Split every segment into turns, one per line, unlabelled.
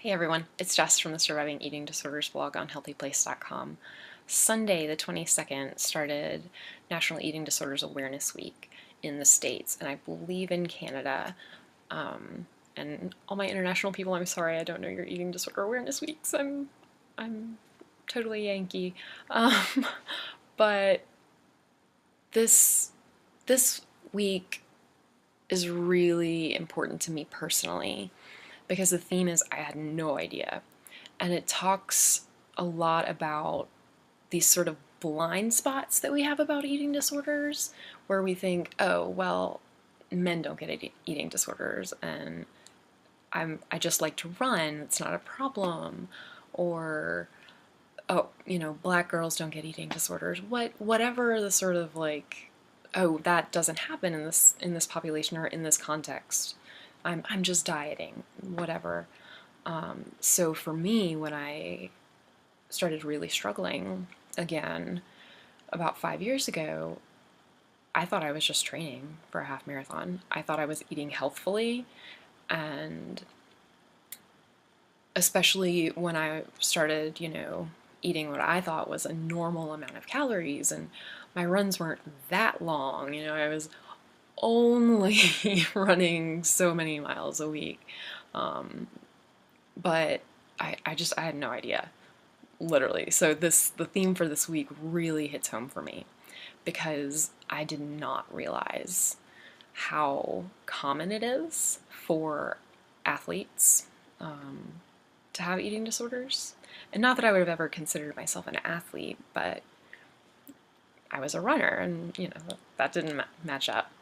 Hey everyone, it's Jess from the Surviving Eating Disorders blog on HealthyPlace.com. Sunday the 22nd started National Eating Disorders Awareness Week in the States, and I believe in Canada. And all my international people, I'm sorry I don't know your eating disorder awareness weeks. I'm totally Yankee. Um, but this this week is really important to me personally because the theme is I had no idea. And it talks a lot about these sort of blind spots that we have about eating disorders, where we think, oh, well, men don't get eating disorders, and I just like to run, it's not a problem, or oh, black girls don't get eating disorders. Whatever the sort of like, oh, that doesn't happen in this population or in this context. I'm just dieting, whatever. So for me, when I started really struggling again about 5 years ago, I thought I was just training for a half marathon. I thought I was eating healthfully, and especially when I started, eating what I thought was a normal amount of calories, and my runs weren't that long. I was only running so many miles a week. But I had no idea, literally. So the theme for this week really hits home for me because I did not realize how common it is for athletes to have eating disorders. And not that I would have ever considered myself an athlete, but I was a runner, and that didn't match up.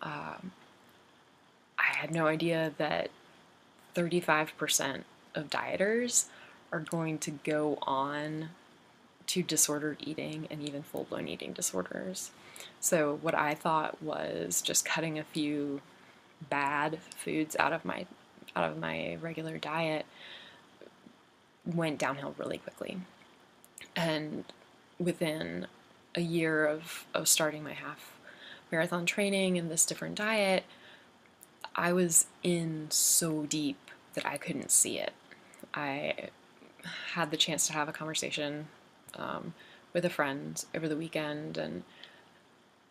I had no idea that 35% of dieters are going to go on to disordered eating and even full-blown eating disorders. So what I thought was just cutting a few bad foods out of my regular diet went downhill really quickly. And within a year of starting my half marathon training and this different diet, I was in so deep that I couldn't see it. I had the chance to have a conversation with a friend over the weekend, and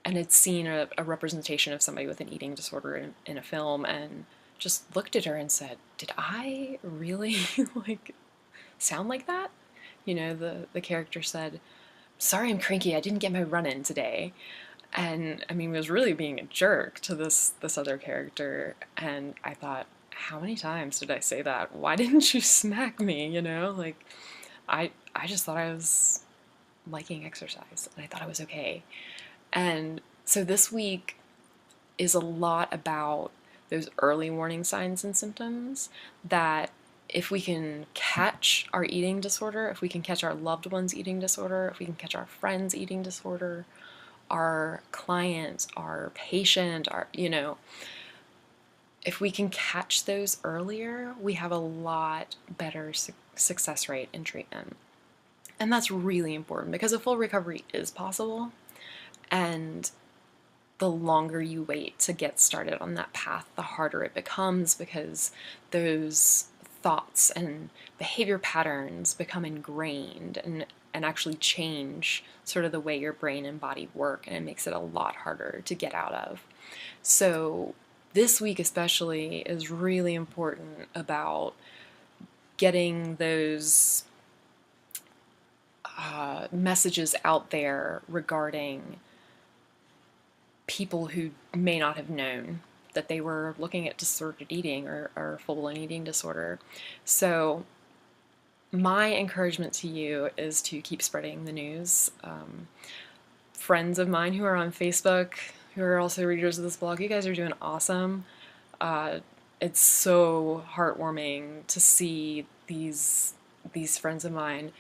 had seen a representation of somebody with an eating disorder in a film, and just looked at her and said, "Did I really sound like that?" The character said, "Sorry, I'm cranky. I didn't get my run in today." And I mean, was really being a jerk to this other character. And I thought, how many times did I say that? Why didn't you smack me? I just thought I was liking exercise, and I thought I was okay. And so this week is a lot about those early warning signs and symptoms that if we can catch our eating disorder, if we can catch our loved ones' eating disorder, if we can catch our friends' eating disorder, our client, our patient, if we can catch those earlier, we have a lot better success rate in treatment. And that's really important because a full recovery is possible, and the longer you wait to get started on that path, the harder it becomes because those thoughts and behavior patterns become ingrained and actually change sort of the way your brain and body work, and it makes it a lot harder to get out of. So this week especially is really important about getting those messages out there regarding people who may not have known that they were looking at disordered eating or full-blown eating disorder. So my encouragement to you is to keep spreading the news. Friends of mine who are on Facebook, who are also readers of this blog, you guys are doing awesome. It's so heartwarming to see these friends of mine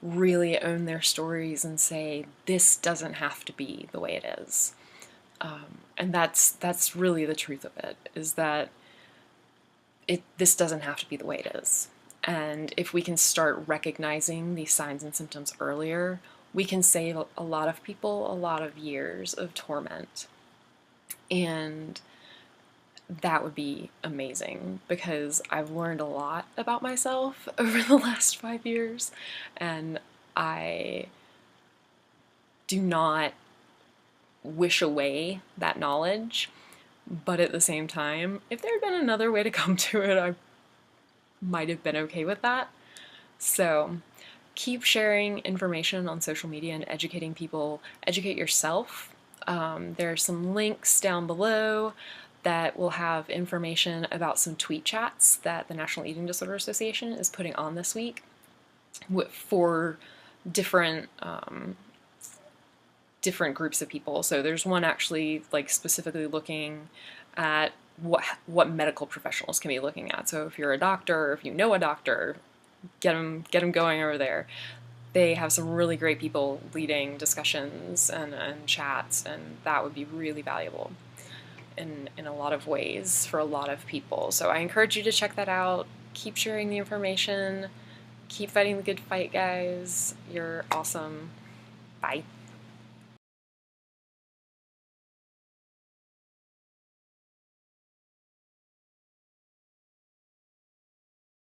really own their stories and say, this doesn't have to be the way it is. And that's really the truth of it, is that this doesn't have to be the way it is. And if we can start recognizing these signs and symptoms earlier, we can save a lot of people a lot of years of torment. And that would be amazing, because I've learned a lot about myself over the last 5 years, and I do not wish away that knowledge. But at the same time, if there had been another way to come to it, I might have been okay with that. So keep sharing information on social media and educating people. Educate yourself. There are some links down below that will have information about some tweet chats that the National Eating Disorder Association is putting on this week for different different groups of people. So there's one actually like specifically looking at what medical professionals can be looking at. So if you're a doctor, or if you know a doctor, get them going over there. They have some really great people leading discussions and chats, and that would be really valuable in a lot of ways for a lot of people. So I encourage you to check that out. Keep sharing the information. Keep fighting the good fight, guys. You're awesome. Bye.